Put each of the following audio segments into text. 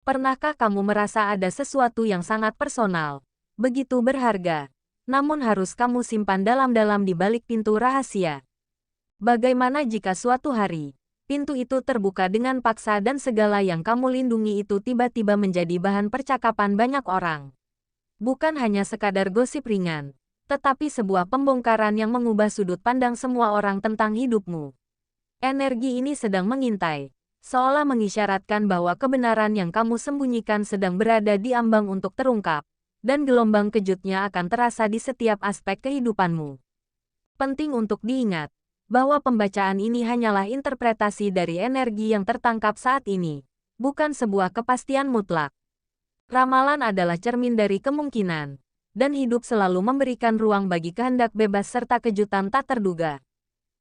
Pernahkah kamu merasa ada sesuatu yang sangat personal, begitu berharga, namun harus kamu simpan dalam-dalam di balik pintu rahasia? Bagaimana jika suatu hari, pintu itu terbuka dengan paksa dan segala yang kamu lindungi itu tiba-tiba menjadi bahan percakapan banyak orang? Bukan hanya sekadar gosip ringan, tetapi sebuah pembongkaran yang mengubah sudut pandang semua orang tentang hidupmu. Energi ini sedang mengintai, seolah mengisyaratkan bahwa kebenaran yang kamu sembunyikan sedang berada di ambang untuk terungkap, dan gelombang kejutnya akan terasa di setiap aspek kehidupanmu. Penting untuk diingat, bahwa pembacaan ini hanyalah interpretasi dari energi yang tertangkap saat ini, bukan sebuah kepastian mutlak. Ramalan adalah cermin dari kemungkinan, dan hidup selalu memberikan ruang bagi kehendak bebas serta kejutan tak terduga.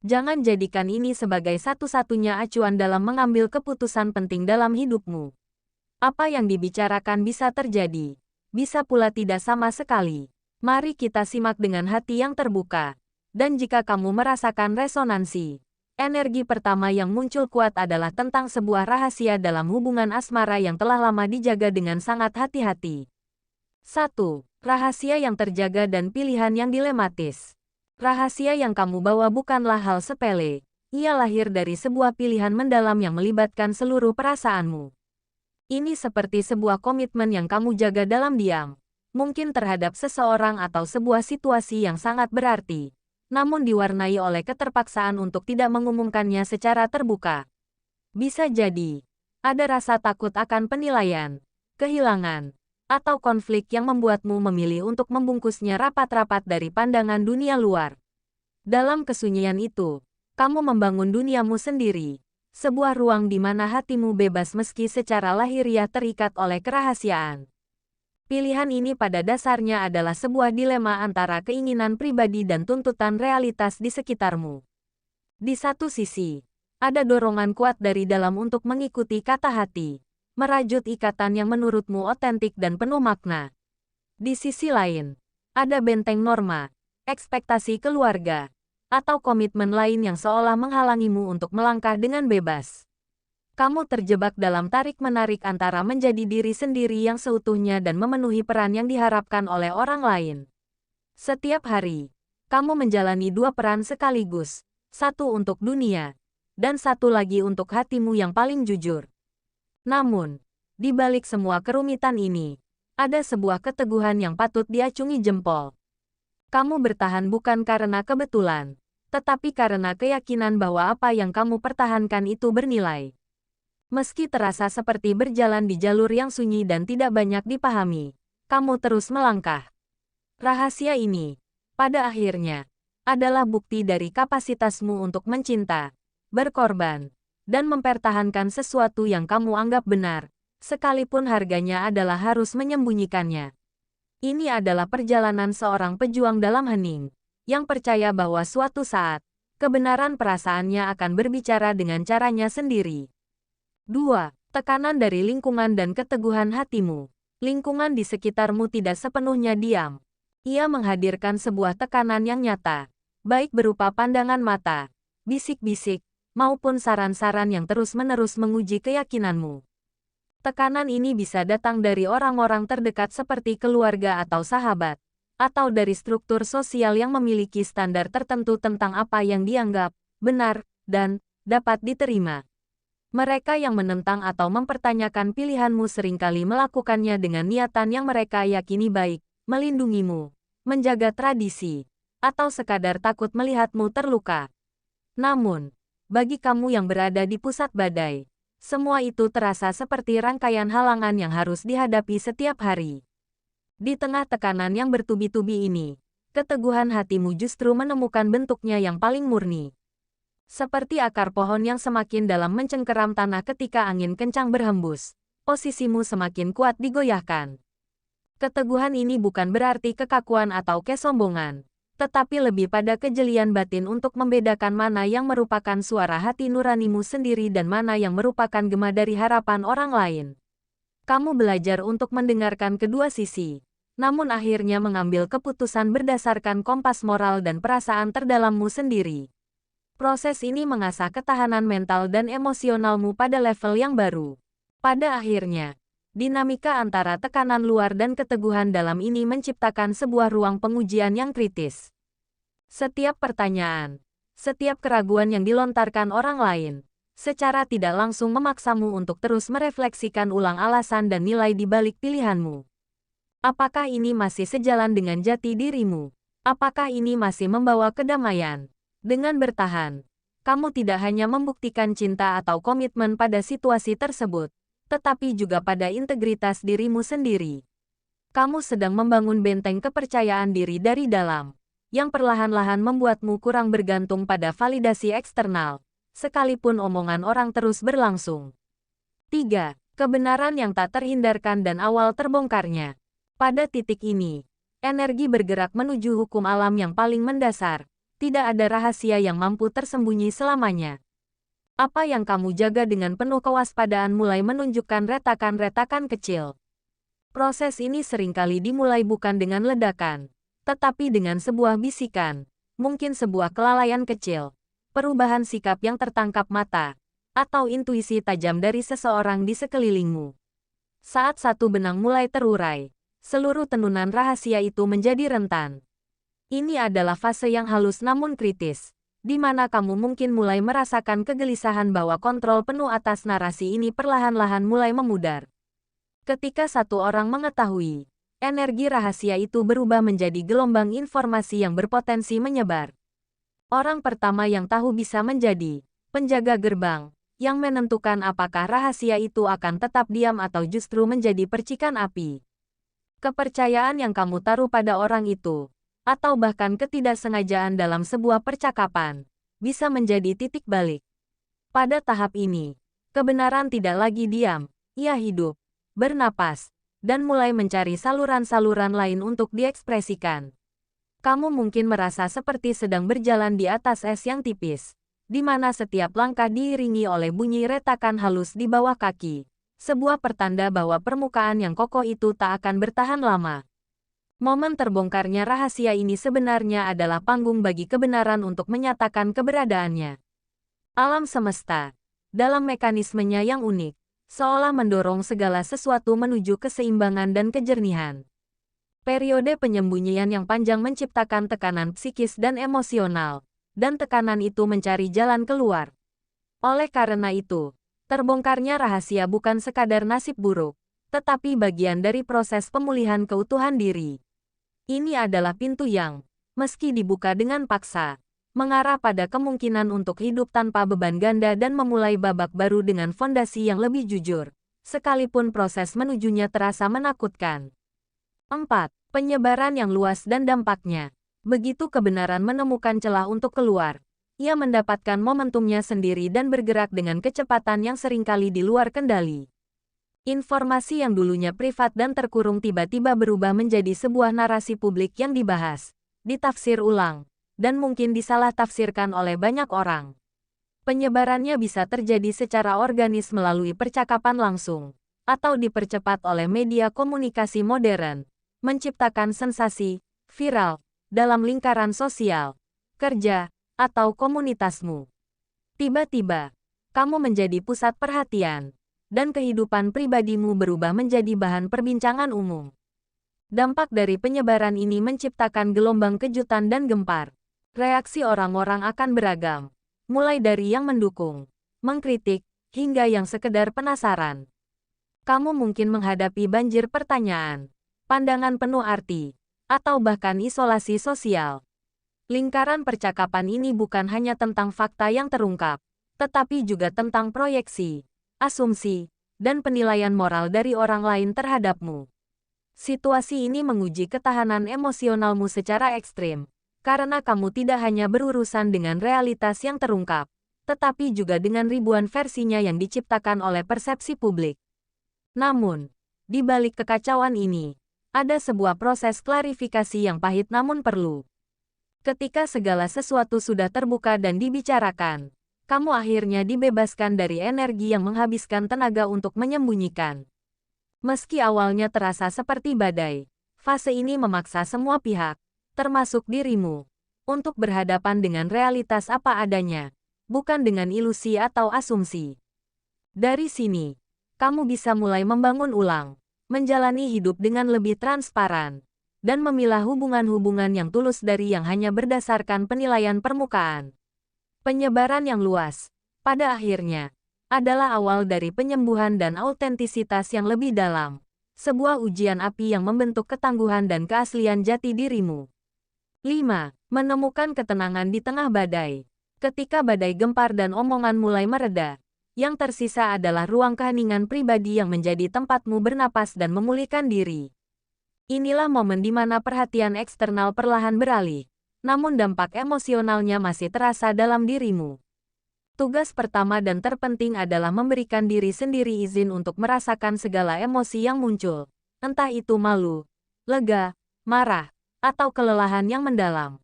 Jangan jadikan ini sebagai satu-satunya acuan dalam mengambil keputusan penting dalam hidupmu. Apa yang dibicarakan bisa terjadi, bisa pula tidak sama sekali. Mari kita simak dengan hati yang terbuka. Dan jika kamu merasakan resonansi, energi pertama yang muncul kuat adalah tentang sebuah rahasia dalam hubungan asmara yang telah lama dijaga dengan sangat hati-hati. 1. Rahasia yang terjaga dan pilihan yang dilematis. Rahasia yang kamu bawa bukanlah hal sepele, ia lahir dari sebuah pilihan mendalam yang melibatkan seluruh perasaanmu. Ini seperti sebuah komitmen yang kamu jaga dalam diam, mungkin terhadap seseorang atau sebuah situasi yang sangat berarti, namun diwarnai oleh keterpaksaan untuk tidak mengumumkannya secara terbuka. Bisa jadi, ada rasa takut akan penilaian, kehilangan, atau konflik yang membuatmu memilih untuk membungkusnya rapat-rapat dari pandangan dunia luar. Dalam kesunyian itu, kamu membangun duniamu sendiri, sebuah ruang di mana hatimu bebas meski secara lahiriah terikat oleh kerahasiaan. Pilihan ini pada dasarnya adalah sebuah dilema antara keinginan pribadi dan tuntutan realitas di sekitarmu. Di satu sisi, ada dorongan kuat dari dalam untuk mengikuti kata hati, merajut ikatan yang menurutmu otentik dan penuh makna. Di sisi lain, ada benteng norma, ekspektasi keluarga, atau komitmen lain yang seolah menghalangimu untuk melangkah dengan bebas. Kamu terjebak dalam tarik-menarik antara menjadi diri sendiri yang seutuhnya dan memenuhi peran yang diharapkan oleh orang lain. Setiap hari, kamu menjalani dua peran sekaligus, satu untuk dunia, dan satu lagi untuk hatimu yang paling jujur. Namun, di balik semua kerumitan ini, ada sebuah keteguhan yang patut diacungi jempol. Kamu bertahan bukan karena kebetulan, tetapi karena keyakinan bahwa apa yang kamu pertahankan itu bernilai. Meski terasa seperti berjalan di jalur yang sunyi dan tidak banyak dipahami, kamu terus melangkah. Rahasia ini, pada akhirnya, adalah bukti dari kapasitasmu untuk mencinta, berkorban, dan mempertahankan sesuatu yang kamu anggap benar, sekalipun harganya adalah harus menyembunyikannya. Ini adalah perjalanan seorang pejuang dalam hening, yang percaya bahwa suatu saat, kebenaran perasaannya akan berbicara dengan caranya sendiri. 2. Tekanan dari lingkungan dan keteguhan hatimu. Lingkungan di sekitarmu tidak sepenuhnya diam. Ia menghadirkan sebuah tekanan yang nyata, baik berupa pandangan mata, bisik-bisik, maupun saran-saran yang terus-menerus menguji keyakinanmu. Tekanan ini bisa datang dari orang-orang terdekat seperti keluarga atau sahabat, atau dari struktur sosial yang memiliki standar tertentu tentang apa yang dianggap benar dan dapat diterima. Mereka yang menentang atau mempertanyakan pilihanmu seringkali melakukannya dengan niatan yang mereka yakini baik, melindungimu, menjaga tradisi, atau sekadar takut melihatmu terluka. Namun, bagi kamu yang berada di pusat badai, semua itu terasa seperti rangkaian halangan yang harus dihadapi setiap hari. Di tengah tekanan yang bertubi-tubi ini, keteguhan hatimu justru menemukan bentuknya yang paling murni. Seperti akar pohon yang semakin dalam mencengkeram tanah ketika angin kencang berhembus, posisimu semakin kuat digoyahkan. Keteguhan ini bukan berarti kekakuan atau kesombongan, tetapi lebih pada kejelian batin untuk membedakan mana yang merupakan suara hati nuranimu sendiri dan mana yang merupakan gema dari harapan orang lain. Kamu belajar untuk mendengarkan kedua sisi, namun akhirnya mengambil keputusan berdasarkan kompas moral dan perasaan terdalammu sendiri. Proses ini mengasah ketahanan mental dan emosionalmu pada level yang baru. Pada akhirnya, Dinamika antara tekanan luar dan keteguhan dalam ini menciptakan sebuah ruang pengujian yang kritis. Setiap pertanyaan, setiap keraguan yang dilontarkan orang lain, secara tidak langsung memaksamu untuk terus merefleksikan ulang alasan dan nilai di balik pilihanmu. Apakah ini masih sejalan dengan jati dirimu? Apakah ini masih membawa kedamaian? Dengan bertahan, kamu tidak hanya membuktikan cinta atau komitmen pada situasi tersebut, tetapi juga pada integritas dirimu sendiri. Kamu sedang membangun benteng kepercayaan diri dari dalam, yang perlahan-lahan membuatmu kurang bergantung pada validasi eksternal, sekalipun omongan orang terus berlangsung. 3. Kebenaran yang tak terhindarkan dan awal terbongkarnya. Pada titik ini, energi bergerak menuju hukum alam yang paling mendasar. Tidak ada rahasia yang mampu tersembunyi selamanya. Apa yang kamu jaga dengan penuh kewaspadaan mulai menunjukkan retakan-retakan kecil. Proses ini seringkali dimulai bukan dengan ledakan, tetapi dengan sebuah bisikan, mungkin sebuah kelalaian kecil, perubahan sikap yang tertangkap mata, atau intuisi tajam dari seseorang di sekelilingmu. Saat satu benang mulai terurai, seluruh tenunan rahasia itu menjadi rentan. Ini adalah fase yang halus namun kritis, di mana kamu mungkin mulai merasakan kegelisahan bahwa kontrol penuh atas narasi ini perlahan-lahan mulai memudar. Ketika satu orang mengetahui, energi rahasia itu berubah menjadi gelombang informasi yang berpotensi menyebar. Orang pertama yang tahu bisa menjadi penjaga gerbang, yang menentukan apakah rahasia itu akan tetap diam atau justru menjadi percikan api. Kepercayaan yang kamu taruh pada orang itu, atau bahkan ketidaksengajaan dalam sebuah percakapan, bisa menjadi titik balik. Pada tahap ini, kebenaran tidak lagi diam, ia hidup, bernapas, dan mulai mencari saluran-saluran lain untuk diekspresikan. Kamu mungkin merasa seperti sedang berjalan di atas es yang tipis, di mana setiap langkah diiringi oleh bunyi retakan halus di bawah kaki, sebuah pertanda bahwa permukaan yang kokoh itu tak akan bertahan lama. Momen terbongkarnya rahasia ini sebenarnya adalah panggung bagi kebenaran untuk menyatakan keberadaannya. Alam semesta, dalam mekanismenya yang unik, seolah mendorong segala sesuatu menuju keseimbangan dan kejernihan. Periode penyembunyian yang panjang menciptakan tekanan psikis dan emosional, dan tekanan itu mencari jalan keluar. Oleh karena itu, terbongkarnya rahasia bukan sekadar nasib buruk, tetapi bagian dari proses pemulihan keutuhan diri. Ini adalah pintu yang, meski dibuka dengan paksa, mengarah pada kemungkinan untuk hidup tanpa beban ganda dan memulai babak baru dengan fondasi yang lebih jujur, sekalipun proses menujunya terasa menakutkan. 4. Penyebaran yang luas dan dampaknya. Begitu kebenaran menemukan celah untuk keluar, ia mendapatkan momentumnya sendiri dan bergerak dengan kecepatan yang seringkali di luar kendali. Informasi yang dulunya privat dan terkurung tiba-tiba berubah menjadi sebuah narasi publik yang dibahas, ditafsir ulang, dan mungkin disalah tafsirkan oleh banyak orang. Penyebarannya bisa terjadi secara organis melalui percakapan langsung, atau dipercepat oleh media komunikasi modern, menciptakan sensasi, viral, dalam lingkaran sosial, kerja, atau komunitasmu. Tiba-tiba, kamu menjadi pusat perhatian, dan kehidupan pribadimu berubah menjadi bahan perbincangan umum. Dampak dari penyebaran ini menciptakan gelombang kejutan dan gempar. Reaksi orang-orang akan beragam, mulai dari yang mendukung, mengkritik, hingga yang sekedar penasaran. Kamu mungkin menghadapi banjir pertanyaan, pandangan penuh arti, atau bahkan isolasi sosial. Lingkaran percakapan ini bukan hanya tentang fakta yang terungkap, tetapi juga tentang proyeksi, asumsi, dan penilaian moral dari orang lain terhadapmu. Situasi ini menguji ketahanan emosionalmu secara ekstrim, karena kamu tidak hanya berurusan dengan realitas yang terungkap, tetapi juga dengan ribuan versinya yang diciptakan oleh persepsi publik. Namun, di balik kekacauan ini, ada sebuah proses klarifikasi yang pahit namun perlu. Ketika segala sesuatu sudah terbuka dan dibicarakan, kamu akhirnya dibebaskan dari energi yang menghabiskan tenaga untuk menyembunyikan. Meski awalnya terasa seperti badai, fase ini memaksa semua pihak, termasuk dirimu, untuk berhadapan dengan realitas apa adanya, bukan dengan ilusi atau asumsi. Dari sini, kamu bisa mulai membangun ulang, menjalani hidup dengan lebih transparan, dan memilah hubungan-hubungan yang tulus dari yang hanya berdasarkan penilaian permukaan. Penyebaran yang luas, pada akhirnya, adalah awal dari penyembuhan dan autentisitas yang lebih dalam, sebuah ujian api yang membentuk ketangguhan dan keaslian jati dirimu. 5. Menemukan ketenangan di tengah badai. Ketika badai gempar dan omongan mulai mereda, yang tersisa adalah ruang keheningan pribadi yang menjadi tempatmu bernapas dan memulihkan diri. Inilah momen di mana perhatian eksternal perlahan beralih, namun dampak emosionalnya masih terasa dalam dirimu. Tugas pertama dan terpenting adalah memberikan diri sendiri izin untuk merasakan segala emosi yang muncul, entah itu malu, lega, marah, atau kelelahan yang mendalam.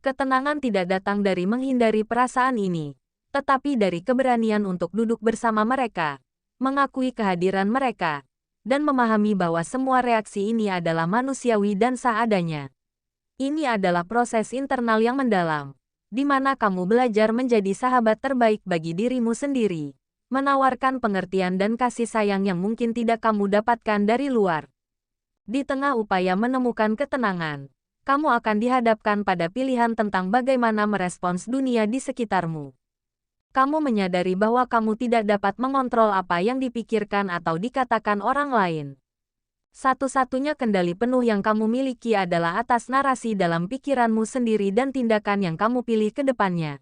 Ketenangan tidak datang dari menghindari perasaan ini, tetapi dari keberanian untuk duduk bersama mereka, mengakui kehadiran mereka, dan memahami bahwa semua reaksi ini adalah manusiawi dan sah adanya. Ini adalah proses internal yang mendalam, di mana kamu belajar menjadi sahabat terbaik bagi dirimu sendiri, menawarkan pengertian dan kasih sayang yang mungkin tidak kamu dapatkan dari luar. Di tengah upaya menemukan ketenangan, kamu akan dihadapkan pada pilihan tentang bagaimana merespons dunia di sekitarmu. Kamu menyadari bahwa kamu tidak dapat mengontrol apa yang dipikirkan atau dikatakan orang lain. Satu-satunya kendali penuh yang kamu miliki adalah atas narasi dalam pikiranmu sendiri dan tindakan yang kamu pilih ke depannya.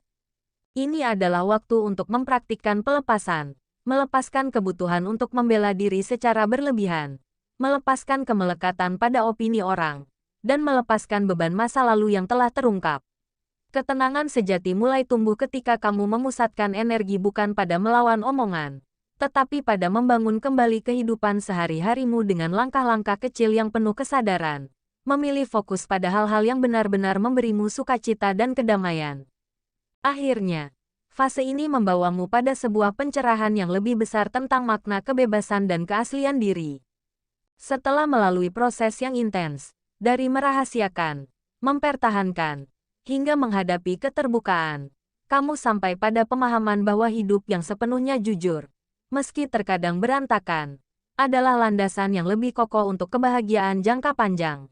Ini adalah waktu untuk mempraktikkan pelepasan, melepaskan kebutuhan untuk membela diri secara berlebihan, melepaskan kemelekatan pada opini orang, dan melepaskan beban masa lalu yang telah terungkap. Ketenangan sejati mulai tumbuh ketika kamu memusatkan energi bukan pada melawan omongan, tetapi pada membangun kembali kehidupan sehari-harimu dengan langkah-langkah kecil yang penuh kesadaran, memilih fokus pada hal-hal yang benar-benar memberimu sukacita dan kedamaian. Akhirnya, fase ini membawamu pada sebuah pencerahan yang lebih besar tentang makna kebebasan dan keaslian diri. Setelah melalui proses yang intens, dari merahasiakan, mempertahankan, hingga menghadapi keterbukaan, kamu sampai pada pemahaman bahwa hidup yang sepenuhnya jujur, meski terkadang berantakan, adalah landasan yang lebih kokoh untuk kebahagiaan jangka panjang.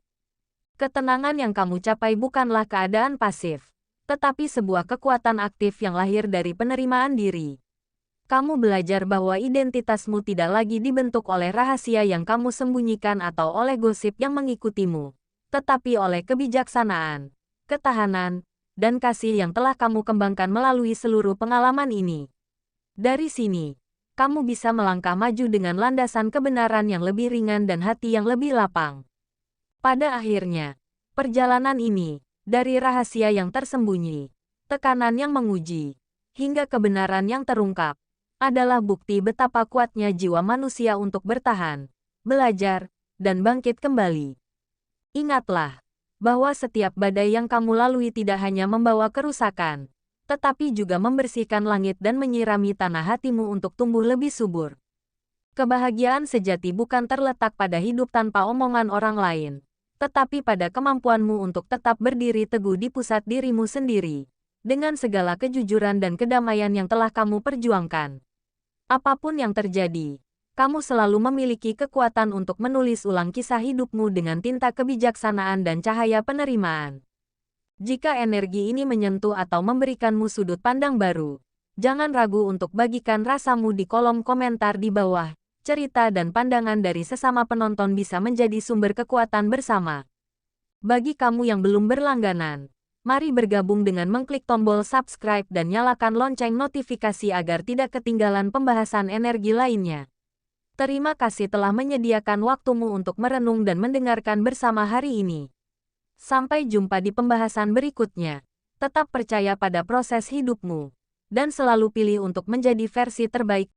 Ketenangan yang kamu capai bukanlah keadaan pasif, tetapi sebuah kekuatan aktif yang lahir dari penerimaan diri. Kamu belajar bahwa identitasmu tidak lagi dibentuk oleh rahasia yang kamu sembunyikan atau oleh gosip yang mengikutimu, tetapi oleh kebijaksanaan, ketahanan, dan kasih yang telah kamu kembangkan melalui seluruh pengalaman ini. Dari sini, kamu bisa melangkah maju dengan landasan kebenaran yang lebih ringan dan hati yang lebih lapang. Pada akhirnya, perjalanan ini, dari rahasia yang tersembunyi, tekanan yang menguji, hingga kebenaran yang terungkap, adalah bukti betapa kuatnya jiwa manusia untuk bertahan, belajar, dan bangkit kembali. Ingatlah, bahwa setiap badai yang kamu lalui tidak hanya membawa kerusakan, tetapi juga membersihkan langit dan menyirami tanah hatimu untuk tumbuh lebih subur. Kebahagiaan sejati bukan terletak pada hidup tanpa omongan orang lain, tetapi pada kemampuanmu untuk tetap berdiri teguh di pusat dirimu sendiri, dengan segala kejujuran dan kedamaian yang telah kamu perjuangkan. Apapun yang terjadi, kamu selalu memiliki kekuatan untuk menulis ulang kisah hidupmu dengan tinta kebijaksanaan dan cahaya penerimaan. Jika energi ini menyentuh atau memberikanmu sudut pandang baru, jangan ragu untuk bagikan rasamu di kolom komentar di bawah. Cerita dan pandangan dari sesama penonton bisa menjadi sumber kekuatan bersama. Bagi kamu yang belum berlangganan, mari bergabung dengan mengklik tombol subscribe dan nyalakan lonceng notifikasi agar tidak ketinggalan pembahasan energi lainnya. Terima kasih telah menyediakan waktumu untuk merenung dan mendengarkan bersama hari ini. Sampai jumpa di pembahasan berikutnya. Tetap percaya pada proses hidupmu, dan selalu pilih untuk menjadi versi terbaik